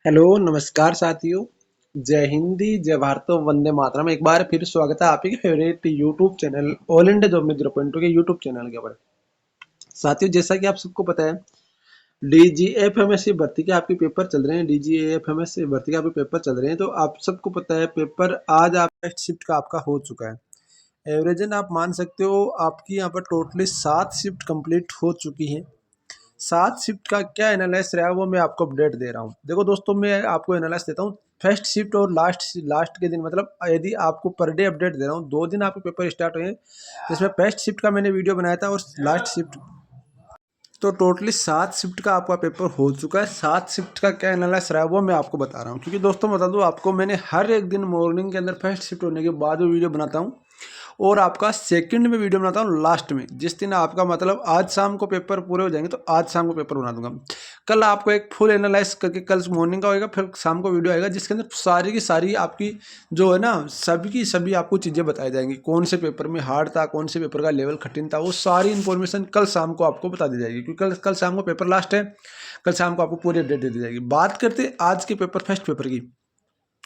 Hello, नमस्कार साथियों। जय हिंदी, जय भारत, वंदे मातरम। एक बार फिर स्वागत है आपके favourite YouTube channel all India job मित्र पॉइंटू के यूट्यूब चैनल के ऊपर। साथियों, जैसा कि आप सबको पता है, डीजीएफएमएससी भर्ती के आपके पेपर चल रहे हैं। डीजीएफएमएससी भर्ती के आपके पेपर चल रहे हैं, तो आप सबको पता है पेपर आज आप टेस्ट शिफ्ट का आपका हो चुका है। एवरेजन आप मान सकते हो आपकी यहाँ पर टोटली 7 शिफ्ट कंप्लीट हो चुकी है। 7 शिफ्ट का क्या एनालाइस रहा है वो मैं आपको अपडेट दे रहा हूँ। देखो दोस्तों, मैं आपको एनालाइस देता हूँ फर्स्ट शिफ्ट और लास्ट के दिन, मतलब यदि आपको पर डे अपडेट दे रहा हूँ। 2 दिन आपके पेपर स्टार्ट हुए हैं, जिसमें फर्स्ट शिफ्ट का मैंने वीडियो बनाया था और लास्ट शिफ्ट, तो टोटली 7 शिफ्ट का आपका पेपर हो चुका है। 7 शिफ्ट का क्या एनालिसिस रहा है वो मैं आपको बता रहा हूँ, क्योंकि दोस्तों बता दूँ आपको, मैंने हर एक दिन मॉर्निंग के अंदर फर्स्ट शिफ्ट होने के बाद वो वीडियो बनाता हूँ और आपका सेकंड में वीडियो बनाता हूँ लास्ट में। जिस दिन आपका मतलब आज शाम को पेपर पूरे हो जाएंगे तो आज शाम को पेपर बना दूंगा। कल आपको एक फुल एनालाइज करके कल मॉर्निंग का होएगा, फिर शाम को वीडियो आएगा जिसके अंदर सारी की सारी आपकी जो है ना, सभी की सभी आपको चीज़ें बताई जाएंगी। कौन से पेपर में हार्ड था, कौन से पेपर का लेवल कठिन था, वो सारी इन्फॉर्मेशन कल शाम को आपको बता दी जाएगी, क्योंकि कल शाम को पेपर लास्ट है। कल शाम को आपको पूरी अपडेट दे दी जाएगी। बात करते आज के पेपर, फर्स्ट पेपर की।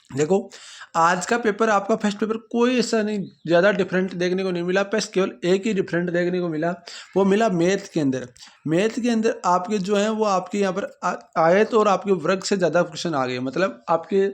देखो, आज का पेपर, आपका फर्स्ट पेपर कोई ऐसा नहीं ज़्यादा डिफरेंट देखने को नहीं मिला, बस केवल एक ही डिफरेंट देखने को मिला। वो मिला मैथ के अंदर। मैथ के अंदर आपके जो है वो आपके यहाँ पर आयत और आपके वर्ग से ज़्यादा क्वेश्चन आ गए, मतलब आपके,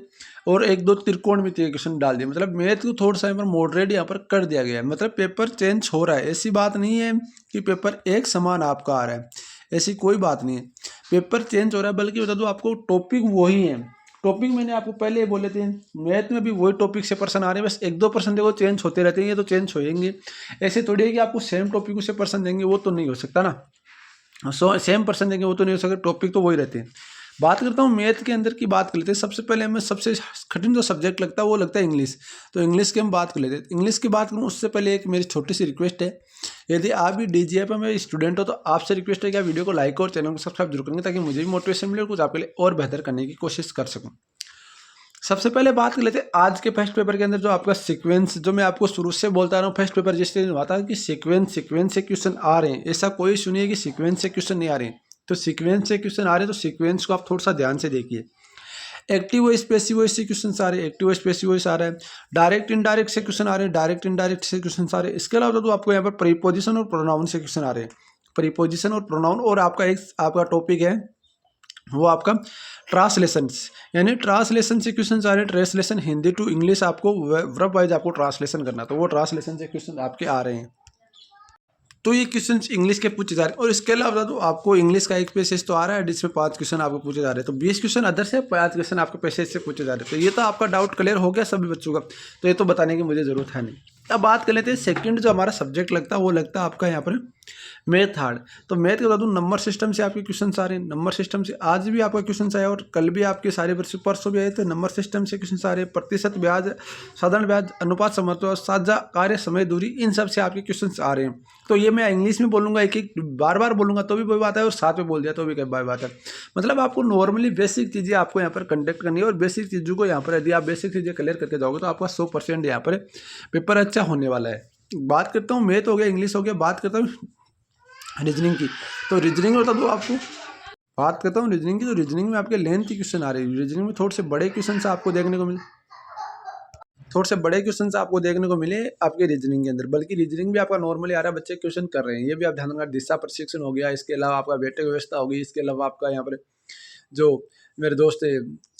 और एक दो त्रिकोणमितीय क्वेश्चन डाल दिए। मतलब मैथ को थोड़ा सा यहाँ पर मॉडरेट यहाँ पर कर दिया गया है। मतलब पेपर चेंज हो रहा है, ऐसी बात नहीं है कि पेपर एक समान आपका आ रहा है, ऐसी कोई बात नहीं है। पेपर चेंज हो रहा है, बल्कि बता दो आपको टॉपिक वही है। टॉपिक मैंने आपको पहले ही बोले थे, मैथ में भी वही टॉपिक से पर्सन आ रहे हैं, बस एक दो पर्सन देखो चेंज होते रहते हैं, ये तो चेंज होएंगे। ऐसे थोड़ी है कि आपको सेम टॉपिक से पर्सन देंगे, वो तो नहीं हो सकता ना। सेम पर्सन देंगे वो तो नहीं हो सकता, टॉपिक तो वही रहते हैं। बात करता हूँ मैथ के अंदर की, बात कर लेते हैं। सबसे पहले हमें सबसे कठिन जो सब्जेक्ट लगता है वो लगता है इंग्लिश। तो इंग्लिश की हम बात कर लेते हैं। इंग्लिश की बात करूँ उससे पहले एक मेरी छोटी सी रिक्वेस्ट है, यदि आप भी डीजीएफ में स्टूडेंट हो तो आपसे रिक्वेस्ट है कि आप वीडियो को लाइक और चैनल को सब्सक्राइब जरूर करेंगे, ताकि मुझे भी मोटिवेशन मिले और कुछ आपके लिए और बेहतर करने की कोशिश कर सकूँ। सबसे पहले बात कर लेते हैं आज के फर्स्ट पेपर के अंदर जो आपका सीक्वेंस, जो मैं आपको शुरू से बोलता रहा हूँ, फर्स्ट पेपर जिस दिन हुआ था कि सीक्वेंस से क्वेश्चन आ रहे हैं। ऐसा कोई सुनिए कि सीक्वेंस से क्वेश्चन नहीं आ रहे हैं। तो सीक्वेंस से क्वेश्चन आ रहे हैं, तो सीक्वेंस को आप थोड़ा सा ध्यान से देखिए। एक्टिव वॉइस पैसिव वॉइस से क्वेश्चन आ रहे हैं, एक्टिव वॉइस पैसिव वॉइस आ रहा है। डायरेक्ट इनडायरेक्ट से क्वेश्चन आ रहे हैं, डायरेक्ट इनडायरेक्ट से क्वेश्चन आ रहे हैं। इसके अलावा तो आपको यहाँ पर प्रीपोजिशन और प्रोनाउन से क्वेश्चन आ रहे हैं, प्रीपोजिशन और प्रोनाउन। और आपका एक आपका टॉपिक है वो आपका ट्रांसलेशंस, यानी ट्रांसलेशन से क्वेश्चन आ रहे हैं। ट्रांसलेशन हिंदी टू इंग्लिश आपको वर्ब वाइज आपको ट्रांसलेशन करना, तो वो ट्रांसलेशन से क्वेश्चन आपके आ रहे हैं। तो ये क्वेश्चन इंग्लिश के पूछे जा रहे हैं। और इसके अलावा तो आपको इंग्लिश का एक पैसेज तो आ रहा है जिसमें 5 क्वेश्चन आपको पूछे जा रहे हैं। तो 20 क्वेश्चन अदर से, 5 क्वेश्चन आपके पैसेज से पूछे जा रहे हैं। तो ये तो आपका डाउट क्लियर हो गया सभी बच्चों का, तो ये तो बताने की मुझे जरूरत है नहीं। अब बात कर लेते हैं सेकंड जो हमारा सब्जेक्ट लगता है वो लगता है आपका यहाँ पर मैथ हार्ड। तो मैथ के बता दूँ, नंबर सिस्टम से आपके क्वेश्चन आ रहे हैं। नंबर सिस्टम से आज भी आपका क्वेश्चन आया और कल भी आपके सारे परसों भी आए थे। नंबर सिस्टम से क्वेश्चन आ रहे हैं। प्रतिशत ब्याज, साधारण ब्याज, अनुपात, समत्व, साझा कार्य, समय, दूरी, इन सब से आपके क्वेश्चन आ रहे हैं। तो ये मैं इंग्लिश में बोलूँगा, एक एक बार बार बोलूँगा तो भी कोई बात है, और साथ में बोल दिया तो भी कोई बात है। मतलब आपको नॉर्मली बेसिक चीज़ें आपको यहाँ पर कंडक्ट करनी है, और बेसिक चीज़ों को यहाँ पर यदि आप बेसिक चीज़ें क्लियर करके जाओगे तो आपका 100% यहाँ पर पेपर अच्छा होने वाला है। बात करता हूँ मैथ हो गया, इंग्लिश हो गया, बात करता हूँ रीजनिंग की। तो रीजनिंग में बता दो आपको, बात करता हूँ रीजनिंग की। तो रीजनिंग में आपके लेंथ की क्वेश्चन आ रही है। रीजनिंग में थोड़े से बड़े क्वेश्चन आपको देखने को मिले, थोड़े से बड़े क्वेश्चन आपको देखने को मिले आपके रीजनिंग के अंदर। बल्कि रीजनिंग भी आपका नॉर्मली आ रहा है, बच्चे क्वेश्चन कर रहे हैं, ये भी आप ध्यान रखना। दिशा प्रशिक्षण हो गया, इसके अलावा आपका बैठक व्यवस्था होगी, इसके अलावा आपका यहाँ पर जो मेरे दोस्त है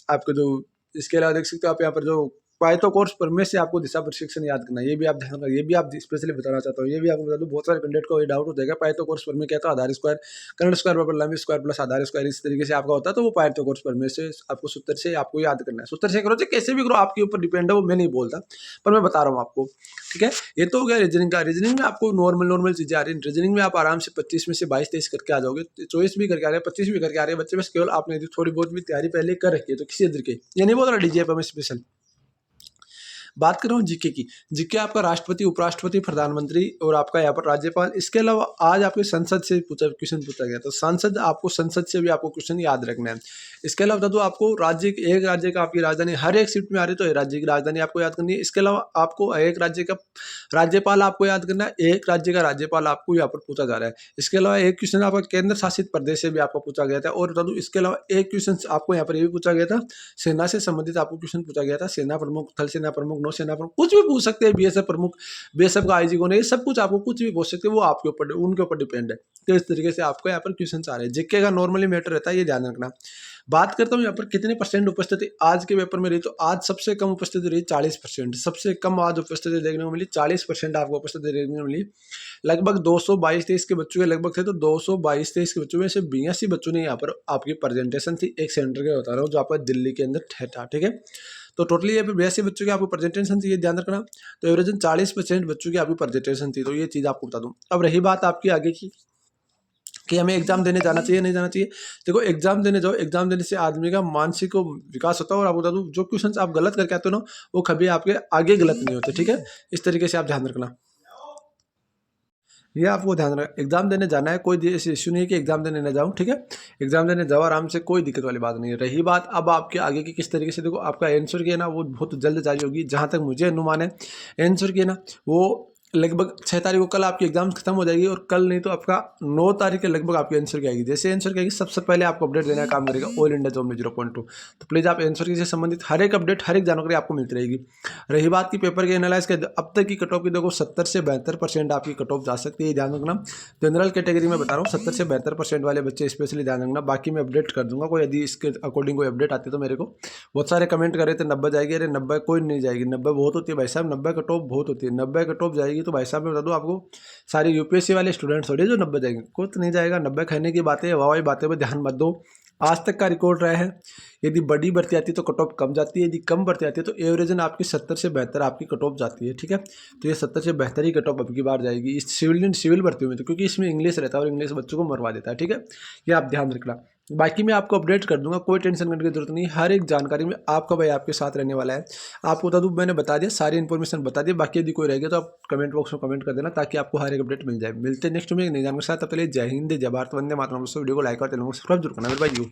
आपको जो, इसके अलावा देख सकते हो आप यहाँ पर जो पाइथो कोर्स पर में से आपको दिशा प्रशिक्षण याद करना है, ये भी आप ध्यान रखना। ये भी आप स्पेशली बताना चाहता हूँ, ये भी आपको बता दूँ, बहुत सारे कैंडिडेट को ये डाउट हो जाएगा। पाइथो कोर्स पर में क्या था, आधार स्क्वायर, कर्ण स्क्वायर बराबर लंब स्क्वायर प्लस आधार स्क्वायर, इस तरीके से आपका होता है। तो वो पाइथो कोर्स पर में से आपको सूत्र से आपको याद करना है। सूत्र से करो चाहे कैसे भी करो, आपके ऊपर डिपेंड है, वो मैं नहीं बोलता, पर मैं बता रहा हूँ आपको, ठीक है। ये तो हो गया रीजनिंग का। रीजनिंग में आपको नॉर्मल चीजें आ रही है। रीजनिंग में आप आराम से 25 में से 22-23 करके आ जाओगे, 24 भी करके आ रहे हैं, 25 भी करके आ रहे हैं बच्चे। बस केवल आपने यदि थोड़ी बहुत भी तैयारी पहले कर रखी है तो किसी इधर के, ये नहीं बोल रहा डीजीएफ में स्पेशल। बात कर रहा हूँ जीके की। जीके आपका राष्ट्रपति, उपराष्ट्रपति, प्रधानमंत्री और आपका यहाँ पर राज्यपाल। इसके अलावा आज आपके संसद से क्वेश्चन पूछा गया, तो संसद से भी आपको क्वेश्चन याद रखना है। इसके अलावा तो आपको एक राज्य का आपकी राजधानी हर एक शिफ्ट में आ रही है, तो राज्य की राजधानी आपको याद करनी है। इसके अलावा आपको एक राज्य का राज्यपाल आपको याद करना है, एक राज्य का राज्यपाल आपको यहाँ पर पूछा जा रहा है। इसके अलावा एक क्वेश्चन आपका केंद्र शासित प्रदेश से भी आपको पूछा गया था। और बता दूं इसके अलावा एक क्वेश्चन आपको यहाँ पर ये भी पूछा गया था, सेना से संबंधित आपको क्वेश्चन पूछा गया था। सेना प्रमुख, थल सेना प्रमुख, नौसेना प्रमुख, कुछ भी पूछ सकते हैं। बीएसएफ प्रमुख, बीएसएफ का आईजी कौन है, ये सब कुछ आपको कुछ भी पूछ सकते हैं, वो आपके ऊपर उनके ऊपर डिपेंड है। तो इस तरीके से आपको यहाँ पर क्वेश्चन आ रहे हैं। जीके का नॉर्मली मैटर रहता है, ये ध्यान रखना। बात करता हूँ यहाँ पर कितने परसेंट उपस्थिति आज के पेपर में रही, तो आज सबसे कम उपस्थिति रही 40%। सबसे कम आज उपस्थिति देखने को मिली 40% आपको उपस्थिति देखने को मिली। लगभग 222-23 के बच्चों के लगभग थे, तो 222-23 के बच्चों में से 82 बच्चों ने यहाँ पर आपकी प्रेजेंटेशन थी। एक सेंटर के बता रहा हूँ जो आपका दिल्ली के अंदर था, ठीक है। तो टोटली यहाँ पे 82 बच्चों की आपको प्रेजेंटेशन थी, ये ध्यान रखना। तो एवरेजन 40% बच्चों की आपकी प्रेजेंटेशन थी, तो ये चीज़ आपको बता दूँ। अब रही बात आपकी आगे की कि हमें एग्जाम देने जाना चाहिए नहीं जाना चाहिए। देखो एग्जाम देने जाओ, एग्जाम देने से आदमी का मानसिक विकास होता है। और आपको बता दूं जो क्वेश्चंस आप गलत करके आते हो ना, वो कभी आपके आगे गलत नहीं होते, ठीक है। इस तरीके से आप ध्यान रखना, ये आपको ध्यान रखना। एग्जाम देने जाना है, कोई इश्यू नहीं है कि एग्जाम देने न जाऊँ, ठीक है। एग्जाम देने जाओ आराम से, कोई दिक्कत वाली बात नहीं है। रही बात अब आपके आगे की किस तरीके से, देखो आपका आंसर की है ना वो बहुत जल्द जारी होगी, जहाँ तक मुझे अनुमान है। आंसर की है ना वो लगभग 6 तारीख को, कल आपकी एग्जाम खत्म हो जाएगी, और कल नहीं तो आपका 9 तारीख के लगभग आपकी आंसर की आएगी। जैसे आंसर की आएगी सबसे पहले आपको अपडेट देने का काम करेगा ऑल इंडिया जॉब में 0.2। तो प्लीज़ आप आंसर की से संबंधित हर एक अपडेट, हर एक जानकारी आपको मिलती रहेगी। रही बात की पेपर के एनालाइज के, अब तक की कट ऑफ की देखो 70 से 72% आपकी कट ऑफ जा सकती है, ध्यान रखना। जनरल कैटेगरी में बता रहा हूँ 70 से 72% वाले बच्चे स्पेशली ध्यान रखना। बाकी मैं अपडेट कर दूंगा, कोई यदि इसके अकॉर्डिंग कोई अपडेट आती है तो मेरे को। बहुत सारे कमेंट कर रहे थे 90 जाएगी, अरे 90 कोई नहीं जाएगी, 90 बहुत होती है भाई साहब, 90 कट ऑफ बहुत होती है। 90 कट ऑफ जाएगी तो भाई साहब मैं बता दूँ आपको, सारे यूपीएससी वाले स्टूडेंट्स हो रहे जो 90 जाएंगे, कुछ नहीं जाएगा। 90 कहने की बातें, हवाई बातें पर ध्यान मत दो। आज तक का रिकॉर्ड रहा है, यदि बड़ी भर्ती आती है तो कट ऑफ कम जाती है, यदि कम भर्ती आती है तो एवरेजन आपकी 70 से 72 आपकी कट ऑफ जाती है, ठीक है। तो ये 70 से 72 ही कट ऑफ अब की बार जाएगी इस सिविल भर्तियों में, तो क्योंकि इसमें इंग्लिश रहता है और इंग्लिश बच्चों को मरवा देता है, ठीक है। ये आप ध्यान रखना। बाकी मैं आपको अपडेट कर दूंगा, कोई टेंशन करने की जरूरत नहीं। हर एक जानकारी में आपका भाई आपके साथ रहने वाला है। आपको बता दूं, मैंने बता दिया, सारी इन्फॉर्मेशन बता दी। बाकी यदि कोई रह गया तो आप कमेंट बॉक्स में कमेंट कर देना, ताकि आपको हर एक अपडेट मिल जाए। मिलते हैं नेक्स्ट में एक नई जानकारी के साथ, तब तक जय हिंद, जय भारत, वंदे मातरम। वीडियो को लाइक और चैनल को सब्सक्राइब जरूर करना मेरे भाई।